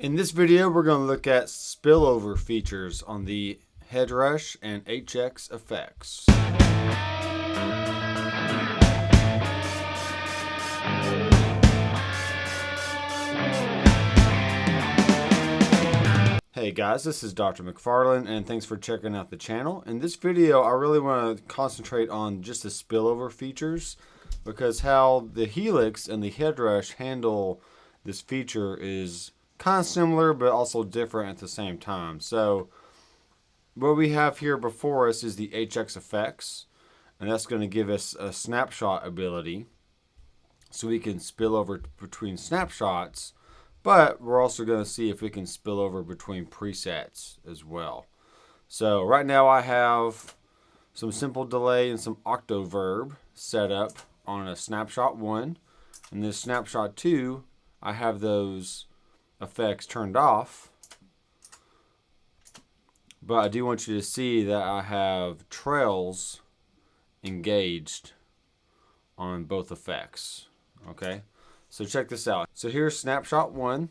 In this video, we're going to look at spillover features on the Headrush and HX effects. Hey guys, this is Dr. McFarland and thanks for checking out the channel. In this video, I really want to concentrate on just the spillover features because how the Helix and the Headrush handle this feature is kind of similar but also different at the same time. So what we have here before us is the HX effects, and that's going to give us a snapshot ability so we can spill over between snapshots, but we're also going to see if we can spill over between presets as well. So right now I have some simple delay and some octoverb set up on a snapshot 1, and this snapshot 2 I have those effects turned off, but I do want you to see that I have trails engaged on both effects. Okay, so check this out. So here's snapshot 1.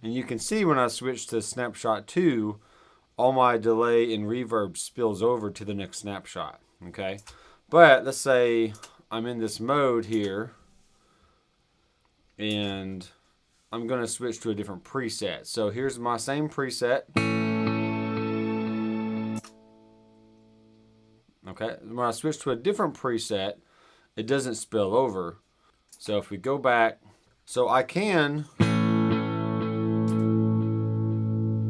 And you can see when I switch to snapshot 2, all my delay and reverb spills over to the next snapshot. Okay, but let's say I'm in this mode here and I'm going to switch to a different preset. So here's my same preset. Okay, when I switch to a different preset, it doesn't spill over. So if we go back, so I can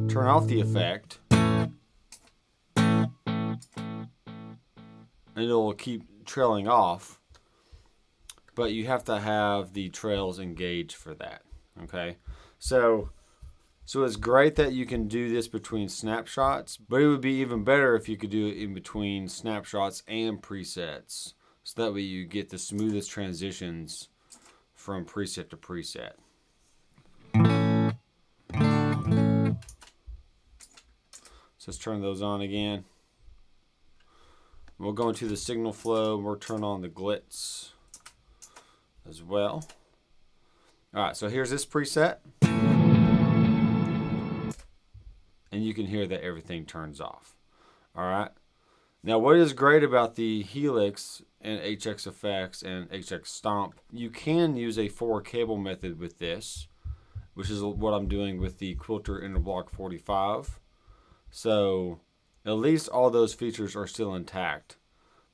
turn off the effect and it'll keep trailing off, but you have to have the trails engaged for that. Okay, so it's great that you can do this between snapshots, but it would be even better if you could do it in between snapshots and presets, so that way you get the smoothest transitions from preset to preset. So let's turn those on again. We'll go into the signal flow and we'll turn on the glitz as well. Alright, so here's this preset. And you can hear that everything turns off. Alright. Now what is great about the Helix and HX effects and HX stomp, you can use a 4 cable method with this, which is what I'm doing with the Quilter Interblock 45. So at least all those features are still intact.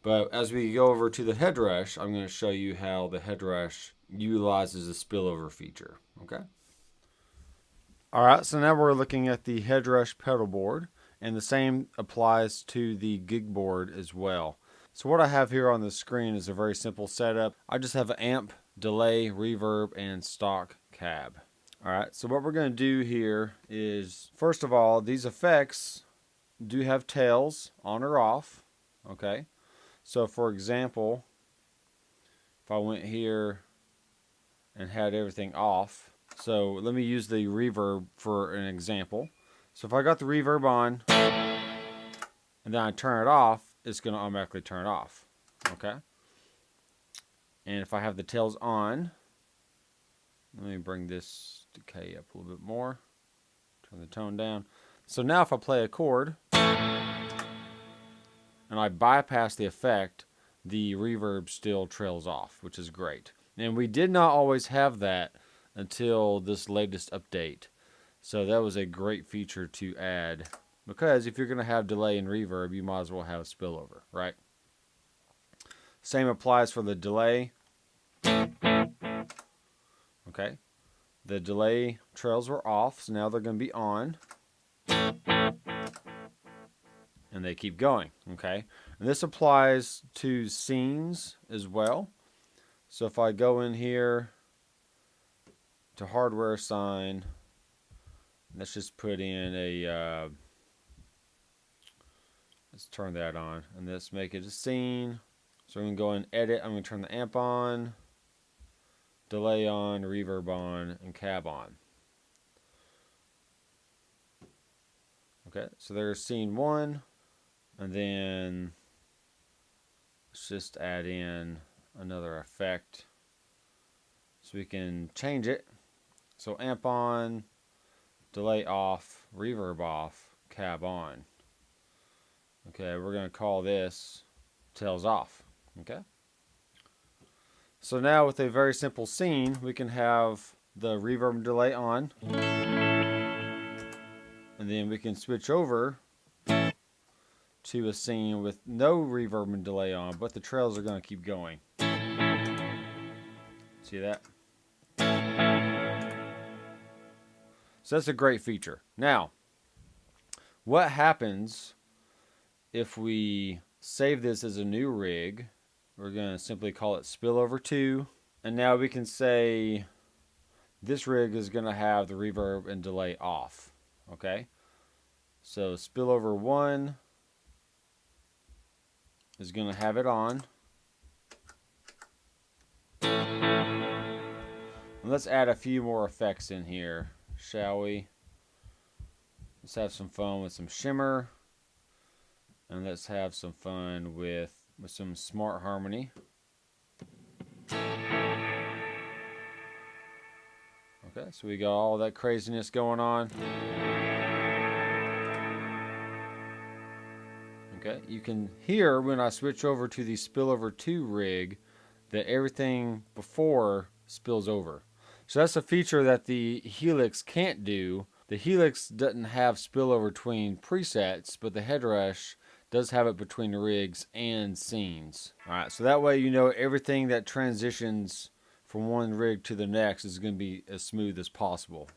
But as we go over to the Headrush, I'm going to show you how the Headrush utilizes the spillover feature. Okay. Alright, so now we're looking at the Headrush pedal board, and the same applies to the gig board as well. So what I have here on the screen is a very simple setup. I just have an amp, delay, reverb, and stock cab. Alright, so what we're going to do here is, first of all, these effects do have tails on or off. Okay, so for example, if I went here and had everything off, so let me use the reverb for an example. So if I got the reverb on and then I turn it off, it's going to automatically turn it off. Okay, and if I have the tails on, let me bring this decay up a little bit more, turn the tone down. So now if I play a chord and I bypass the effect, the reverb still trails off, which is great. And we did not always have that until this latest update. So that was a great feature to add, because if you're going to have delay and reverb, you might as well have spillover, right? Same applies for the delay. Okay, the delay trails were off, so now they're going to be on. And they keep going. Okay, and this applies to scenes as well. So if I go in here to hardware assign, let's just put in a let's turn that on, and let's make it a scene. So I'm going to go and edit. I'm going to turn the amp on, delay on, reverb on, and cab on. Okay, so there's scene 1, and then let's just add in another effect so we can change it. So amp on, delay off, reverb off, cab on. Okay, we're going to call this tails off. Okay. So now with a very simple scene, we can have the reverb and delay on, and then we can switch over to a scene with no reverb and delay on, but the trails are going to keep going. See that? So that's a great feature. Now, what happens if we save this as a new rig? We're going to simply call it Spillover 2. And now we can say this rig is going to have the reverb and delay off. Okay? So Spillover 1 is going to have it on. And let's add a few more effects in here, shall we? Let's have some fun with some shimmer. And let's have some fun with some smart harmony. Okay, so we got all that craziness going on. Okay, you can hear when I switch over to the Spillover 2 rig that everything before spills over. So that's a feature that the Helix can't do. The Helix doesn't have spillover between presets, but the Headrush does have it between rigs and scenes. Alright, so that way you know everything that transitions from one rig to the next is going to be as smooth as possible.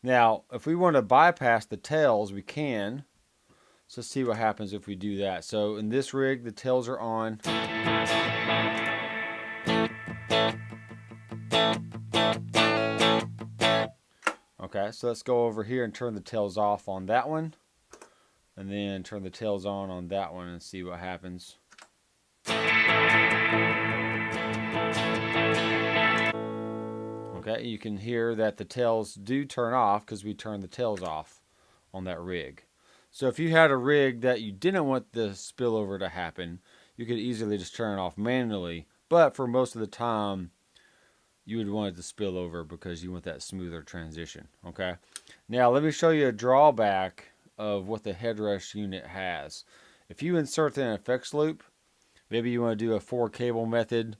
Now, if we want to bypass the tails, we can. So let's see what happens if we do that. So in this rig, the tails are on. Okay, so let's go over here and turn the tails off on that one. And then turn the tails on that one and see what happens. Okay, you can hear that the tails do turn off because we turned the tails off on that rig. So if you had a rig that you didn't want the spillover to happen, you could easily just turn it off manually. But for most of the time, you would want it to spill over because you want that smoother transition. Okay. Now let me show you a drawback of what the Headrush unit has. If you insert an effects loop, maybe you want to do a 4-cable method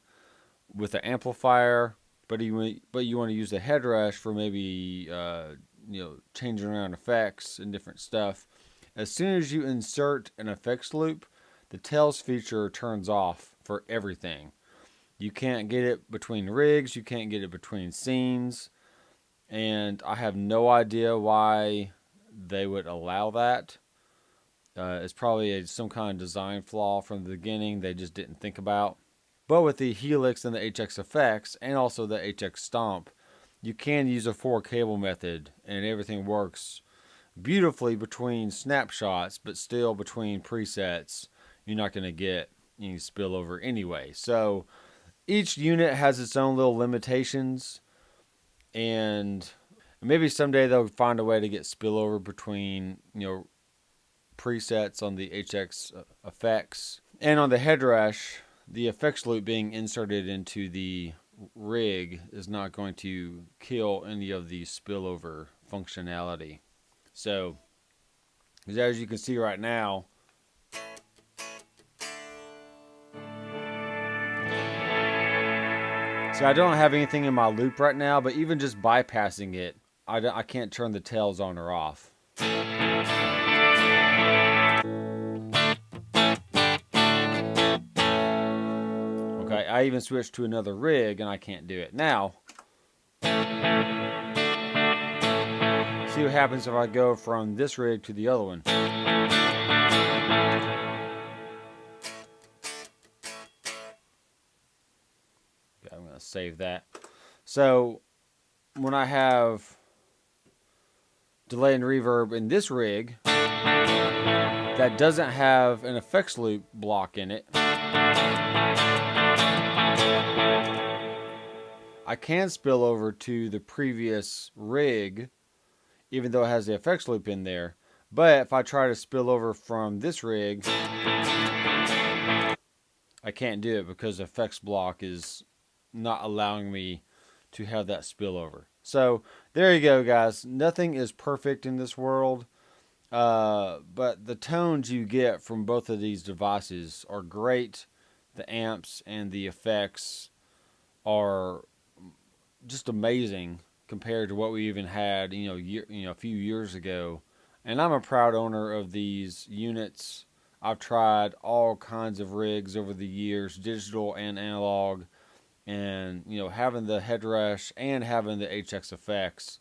with an amplifier, but you want to use the Headrush for maybe changing around effects and different stuff. As soon as you insert an effects loop, the tails feature turns off for everything. You can't get it between rigs, you can't get it between scenes, and I have no idea why they would allow that. It's probably some kind of design flaw from the beginning they just didn't think about. But with the Helix and the HX effects, and also the HX Stomp, you can use a 4-cable method, and everything works beautifully between snapshots, but still between presets, you're not going to get any spillover anyway. So each unit has its own little limitations, and maybe someday they'll find a way to get spillover between presets on the HX effects. And on the Headrush, the effects loop being inserted into the rig is not going to kill any of the spillover functionality. So, as you can see right now, see, I don't have anything in my loop right now, but even just bypassing it, I can't turn the tails on or off. Okay, I even switched to another rig and I can't do it. Now, see what happens if I go from this rig to the other one. Okay, I'm going to save that. So when I have delay and reverb in this rig, that doesn't have an effects loop block in it, I can spill over to the previous rig, even though it has the effects loop in there. But if I try to spill over from this rig, I can't do it because the effects block is not allowing me to have that spillover. So there you go, guys. Nothing is perfect in this world, but the tones you get from both of these devices are great. The amps and the effects are just amazing compared to what we even had, a few years ago. And I'm a proud owner of these units. I've tried all kinds of rigs over the years, digital and analog, and having the Headrush and having the HX effects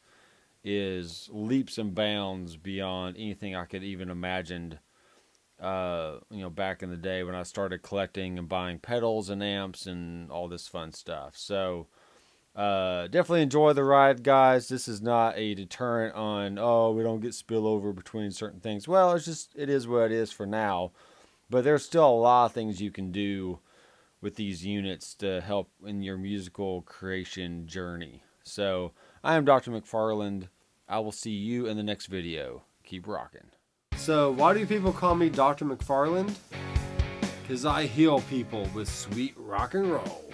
is leaps and bounds beyond anything I could even imagined. Back in the day when I started collecting and buying pedals and amps and all this fun stuff. So definitely enjoy the ride, guys. This is not a deterrent on, oh, we don't get spillover between certain things. Well, it is what it is for now. But there's still a lot of things you can do with these units to help in your musical creation journey. So I am Dr. McFarland. I will see you in the next video. Keep rocking. So why do people call me Dr. McFarland? Because I heal people with sweet rock and roll.